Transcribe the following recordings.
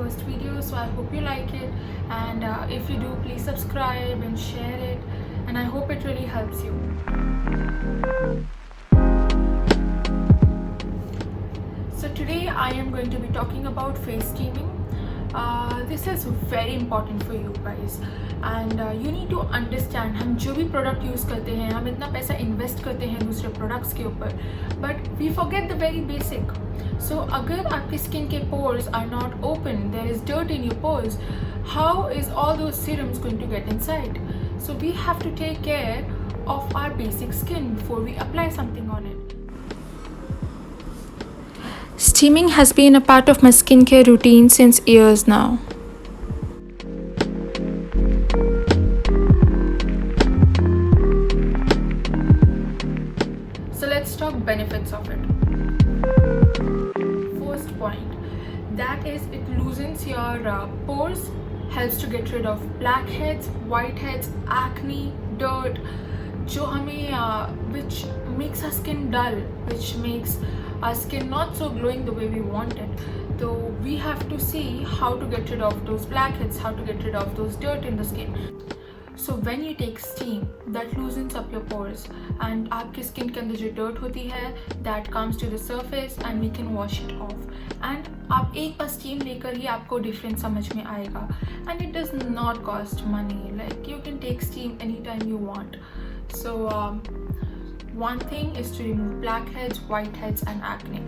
first video, so I hope you like it, and if you do, please subscribe and share it, and I hope it really helps you. So today I am going to be talking about face steaming. This is very important for you guys, and you need to understand हम जो भी product use करते हैं, हम इतना पैसा invest करते हैं दूसरे products के ऊपर, but we forget the very basic. So अगर आपकी skin के pores are not open, there is dirt in your pores, how is all those serums going to get inside? So we have to take care of our basic skin before we apply something on it. Steaming has been a part of my skincare routine since years now. So let's talk benefits of it. First point, that is it loosens your pores, helps to get rid of blackheads, whiteheads, acne, dirt, which makes our skin dull, which makes our skin not so glowing the way we want it. So we have to see how to get rid of those blackheads, how to get rid of those dirt in the skin. So when you take steam, that loosens up your pores, and आपकी skin के अंदर जो dirt होती है, that comes to the surface and we can wash it off. And आप एक बार steam लेकर ही आपको difference समझ में आएगा, and it does not cost money. Like you can take steam anytime you want. So one thing is to remove blackheads, whiteheads and acne.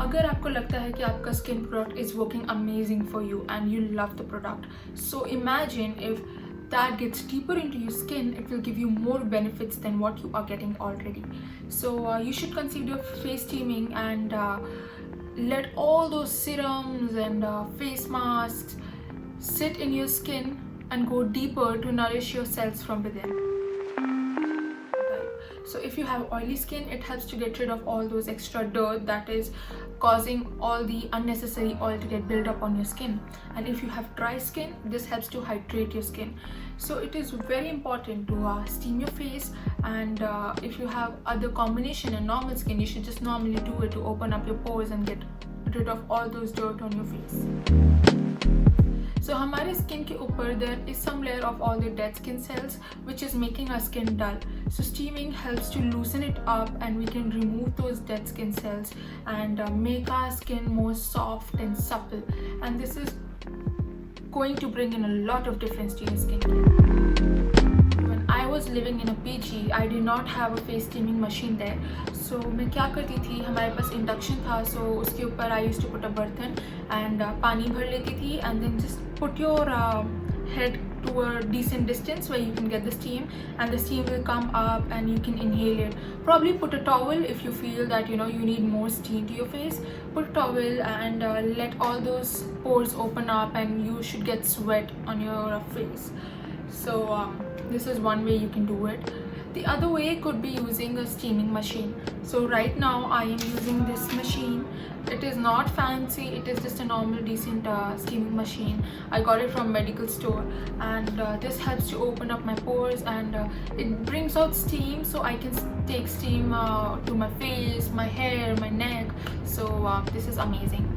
अगर आपको लगता है कि आपका skin product is working amazing for you and you love the product, so imagine if that gets deeper into your skin, it will give you more benefits than what you are getting already. So you should consider face steaming and let all those serums and face masks sit in your skin and go deeper to nourish your cells from within. So if you have oily skin, it helps to get rid of all those extra dirt that is causing all the unnecessary oil to get built up on your skin. And if you have dry skin, this helps to hydrate your skin. So it is very important to steam your face, and if you have other combination and normal skin, you should just normally do it to open up your pores and get rid of all those dirt on your face. So हमारे skin के ऊपर there is some layer of all the dead skin cells which is making our skin dull. So steaming helps to loosen it up, and we can remove those dead skin cells and make our skin more soft and supple. And this is going to bring in a lot of difference to your skincare. When I was living in a PG, I did not have a face steaming machine there. So मैं क्या करती थी, हमारे पास induction था, so उसके ऊपर I used to put a बर्तन and पानी भर लेती थी, and then just put your head to a decent distance where you can get the steam, and the steam will come up and you can inhale it. Probably put a towel if you feel that you need more steam to your face. Put a towel and let all those pores open up, and you should get sweat on your face. So this is one way you can do it. The other way could be using a steaming machine. So right now I am using this machine. It is not fancy, it is just a normal decent steaming machine. I got it from medical store, and this helps to open up my pores, and it brings out steam, so I can take steam to my face, my hair, my neck. So this is amazing.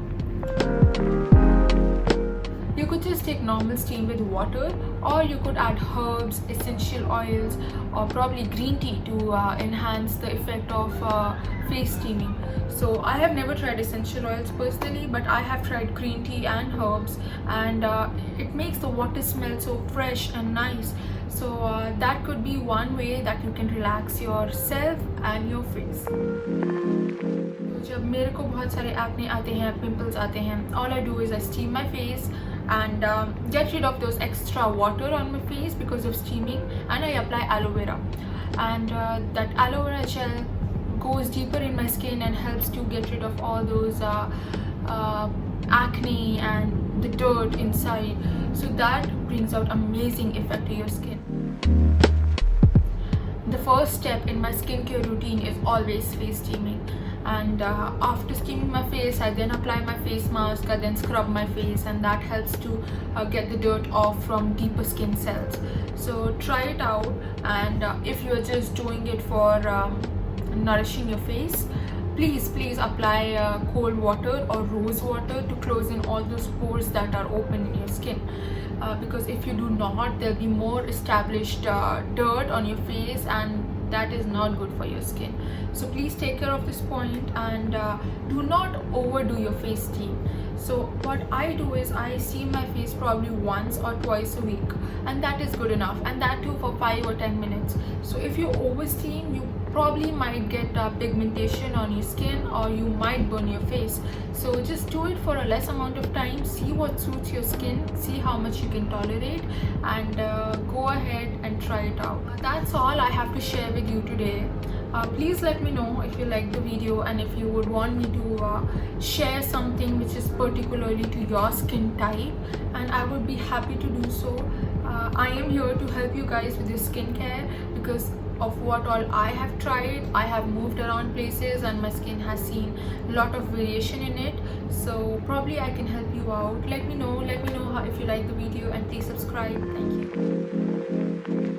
You could just take normal steam with water, or you could add herbs, essential oils, or probably green tea to enhance the effect of face steaming. So I have never tried essential oils personally, but I have tried green tea and herbs, and it makes the water smell so fresh and nice. So that could be one way that you can relax yourself and your face. जब मेरे को बहुत सारे acne आते हैं, pimples आते हैं, all I do is I steam my face and get rid of those extra water on my face because of steaming, and I apply aloe vera, and that aloe vera gel goes deeper in my skin and helps to get rid of all those acne and the dirt inside. So that brings out amazing effect to your skin. The first step in my skincare routine is always face steaming, and after steaming my face, I then apply my face mask, I then scrub my face, and that helps to get the dirt off from deeper skin cells. So try it out, and if you're just doing it for nourishing your face, please apply cold water or rose water to close in all those pores that are open in your skin. Because if you do not, there'll be more established dirt on your face, and that is not good for your skin. So please take care of this point, and do not overdo your face steam. So what I do is I steam my face probably once or twice a week, and that is good enough, and that too for 5 or 10 minutes. So if you over steam, you probably might get pigmentation on your skin, or you might burn your face. So just do it for a less amount of time, see what suits your skin, see how much you can tolerate, and go ahead and try it out. That's all I have to share with you today. Please let me know if you like the video, and if you would want me to share something which is particularly to your skin type, and I would be happy to do so. I am here to help you guys with your skincare, because of what all I have tried. I have moved around places and my skin has seen a lot of variation in it, so probably I can help you out. Let me know how, if you like the video, and please subscribe. Thank you.